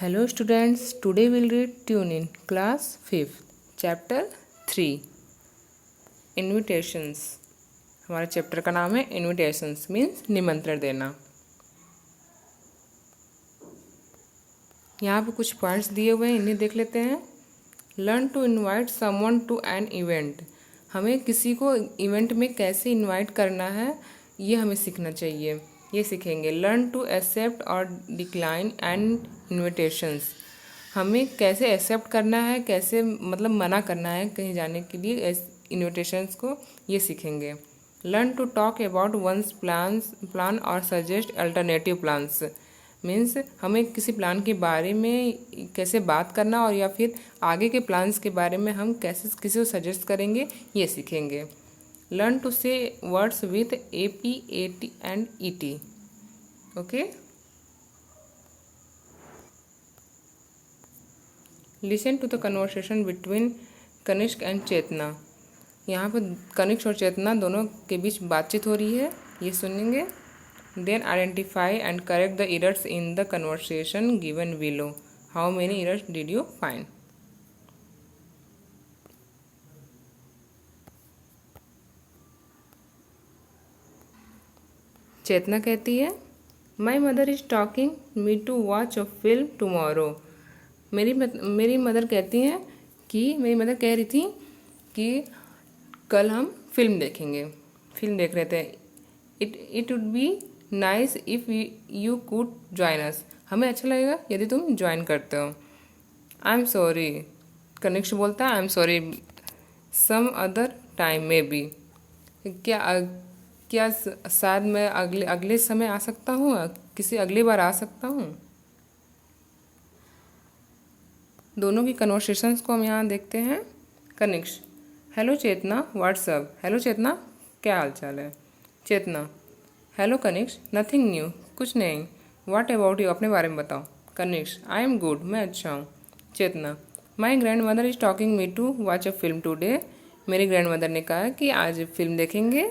Hello students, today we'll read Tune in class 5th chapter 3 Invitations। हमारे chapter का नाम है Invitations मीन्स निमंत्रण देना। यहाँ पे कुछ पॉइंट्स दिए हुए हैं, इन्हें देख लेते हैं। Learn to invite someone to an event. हमें किसी को इवेंट में कैसे इनवाइट करना है ये हमें सीखना चाहिए, ये सीखेंगे। लर्न टू एक्सेप्ट और डिक्लाइन एंड इन्विटेशंस। हमें कैसे एक्सेप्ट करना है, कैसे मतलब मना करना है कहीं जाने के लिए इन्विटेशंस को, ये सीखेंगे। Learn to talk about one's plan और सजेस्ट अल्टरनेटिव प्लान्स मीन्स हमें किसी प्लान के बारे में कैसे बात करना और या फिर आगे के प्लान्स के बारे में हम कैसे किसी को सजेस्ट करेंगे, ये सीखेंगे। Learn to say words with AP, AT and ET। Okay, listen to the conversation between Kanishk and Chetna. यहाँ पर कनिष्क और चेतना दोनों के बीच बातचीत हो रही है, ये सुनेंगे। Then identify and correct the errors in the conversation given below. How many errors did you find. Chetna कहती है my mother is talking me to watch a film tomorrow. मेरी मदर कहती हैं कि मेरी मदर कह रही थी कि कल हम फिल्म देखेंगे, फिल्म देख रहे थे। It would be nice if you could join us. हमें अच्छा लगेगा यदि तुम ज्वाइन करते हो। आई एम सॉरी, कनिष्क बोलता है I am sorry, some other time में बी। क्या शायद मैं अगले समय आ सकता हूँ, किसी अगली बार आ सकता हूँ। दोनों की कन्वर्सेशंस को हम यहाँ देखते हैं। कनिष्क हेलो चेतना व्हाट्सअप। हेलो चेतना, क्या हाल चाल है। चेतना हेलो कनिष्क नथिंग न्यू, कुछ नहीं। व्हाट अबाउट यू, अपने बारे में बताओ। कनिष्क आई एम गुड, मैं अच्छा हूँ। Chetna my grandmother is talking me to watch a film today. मेरी ग्रैंड मदर ने कहा कि आज फिल्म देखेंगे।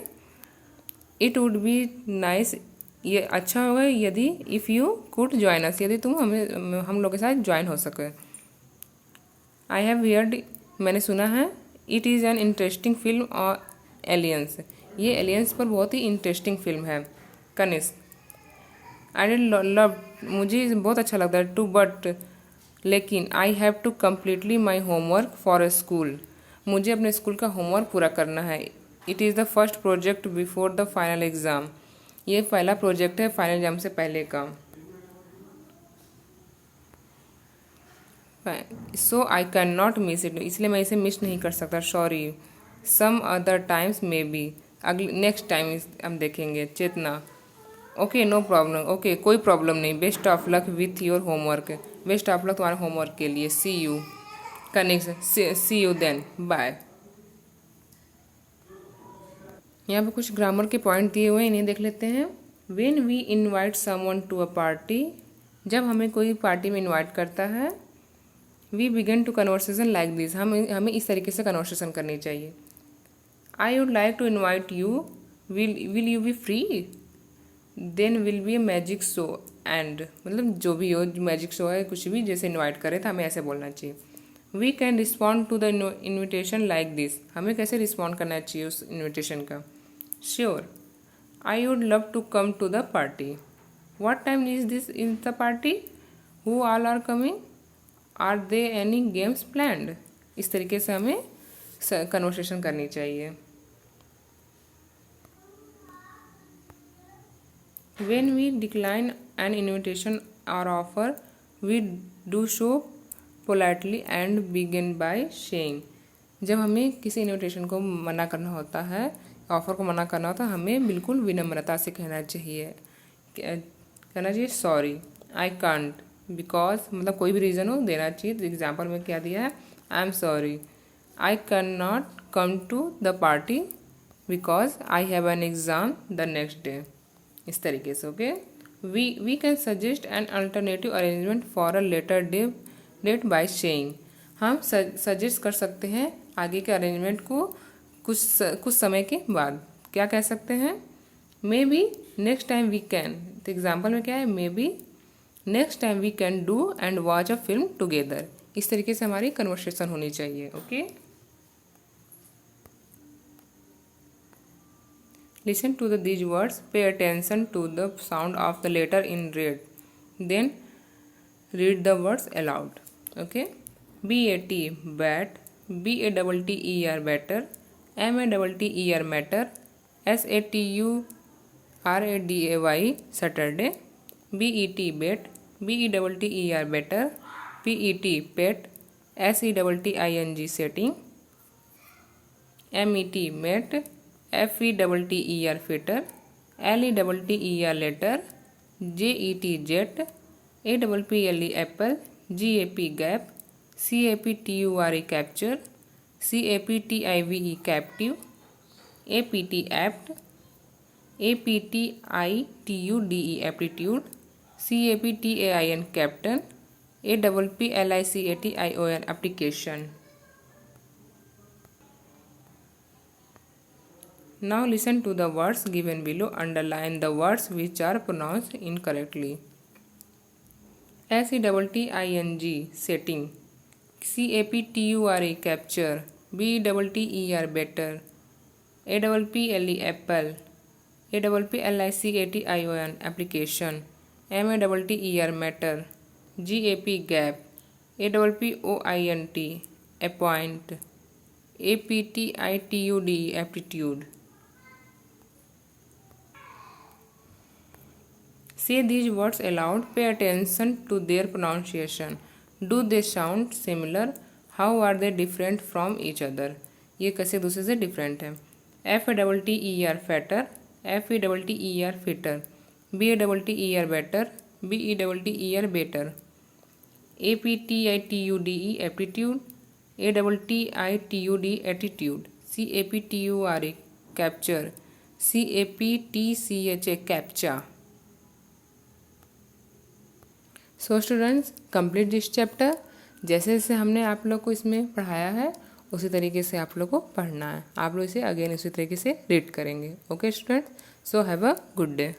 इट वुड बी नाइस, ये अच्छा होगा यदि if you could join us, यदि तुम हम लोग के साथ ज्वाइन हो सके। आई हैव हियर्ड, मैंने सुना है। It is an interesting film और एलियंस, ये एलियंस पर बहुत ही इंटरेस्टिंग फिल्म है। कनिष्क आई डिड लव, मुझे बहुत अच्छा लगता है टू बट लेकिन I have to completely my homework for a school. मुझे अपने स्कूल का होमवर्क पूरा करना है। It is the first project before the final exam, ये पहला प्रोजेक्ट है फाइनल एग्जाम से पहले का। So I can not miss it, इसलिए मैं इसे मिस नहीं कर सकता। Sorry, some other times maybe, अगले नेक्स्ट टाइम हम देखेंगे। Chetna okay no problem, okay कोई प्रॉब्लम नहीं। Best of luck with your homework, best of luck तुम्हारे होमवर्क के लिए। See you. Kanishk see you then, bye. यहाँ पे कुछ ग्रामर के पॉइंट दिए हुए हैं, इन्हें देख लेते हैं। When we invite someone to a party, जब हमें कोई पार्टी में इन्वाइट करता है। We begin to conversation like this, हमें इस तरीके से कन्वर्सेशन करनी चाहिए। I would like to invite you, will you be free. Then will be a magic show and, मतलब जो भी हो, मैजिक शो है कुछ भी, जैसे इन्वाइट करे तो हमें ऐसे बोलना चाहिए। We can respond to the invitation like this, हमें कैसे रिस्पॉन्ड करना चाहिए उस इन्विटेशन का। Sure, I would love to come to the party. What time is the party? Who all are coming? Are there any games planned? इस तरीके से हमें कन्वर्सेशन करनी चाहिए। When we decline an invitation or offer, we do so politely and begin by saying, जब हमें किसी invitation को मना करना होता है, ऑफ़र को मना करना होता है, हमें बिल्कुल विनम्रता से कहना चाहिए। कहना चाहिए सॉरी, आई कांट, बिकॉज, मतलब कोई भी रीज़न हो देना चाहिए। एग्जाम्पल में क्या दिया है, I am sorry I can not come to the party because I have an exam the next day. इस तरीके से okay. We can suggest an alternative arrangement for a later date by saying, हम suggest कर सकते हैं आगे के arrangement को कुछ समय के बाद। क्या कह सकते हैं, maybe next time we can. तो एग्जाम्पल में क्या है, maybe next time we can do and watch a film together. इस तरीके से हमारी कन्वर्सेशन होनी चाहिए। Okay, listen to these words, pay attention to the sound of the letter in red, then read the words aloud. Okay, BAT bat, BATTER better, MATTER matter, SATURADAY Saturday, BET bet, BETTER better, PET pet, SETTING setting, MET met, FETTER fitter, LETTER letter, JET jet, APPLE apple, GAP gap, CAPTURE capture, CAPTIVE captive, APT apt, APTITUDE aptitude, CAPTAIN captain, APPLICATION application. Now listen to the words given below. Underline the words which are pronounced incorrectly. SETTING setting, CAPTURE capture, BETTER better, APPLE apple, APPLICATION application, MATTER matter, GAP gap, APPOINT appoint, APTITUDE aptitude. Say these words aloud. Pay attention to their pronunciation. Do they sound similar? How are they different from each other? ये कैसे दूसरे से different है? FATTER fatter, FETTER fitter, BATTER better, BETTER better, APTITUDE aptitude, ATTITUD attitude, CAPTURE capture, CAPTCHA captcha. So students, complete this chapter. जैसे जैसे हमने आप लोग को इसमें पढ़ाया है उसी तरीके से आप लोग को पढ़ना है। आप लोग इसे अगेन उसी तरीके से रीड करेंगे। Okay students, so have a good day.